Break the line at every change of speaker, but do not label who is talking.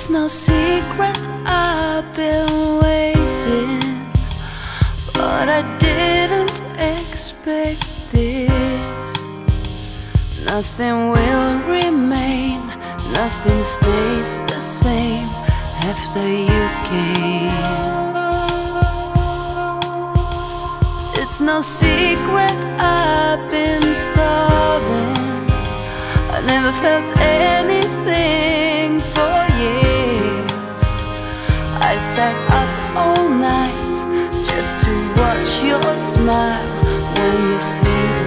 It's no secret I've been waiting, but I didn't expect this. Nothing will remain, nothing stays the same after you came. It's no secret I've been starving, I never felt anything for years. I sat up all night just to watch your smile when you sleep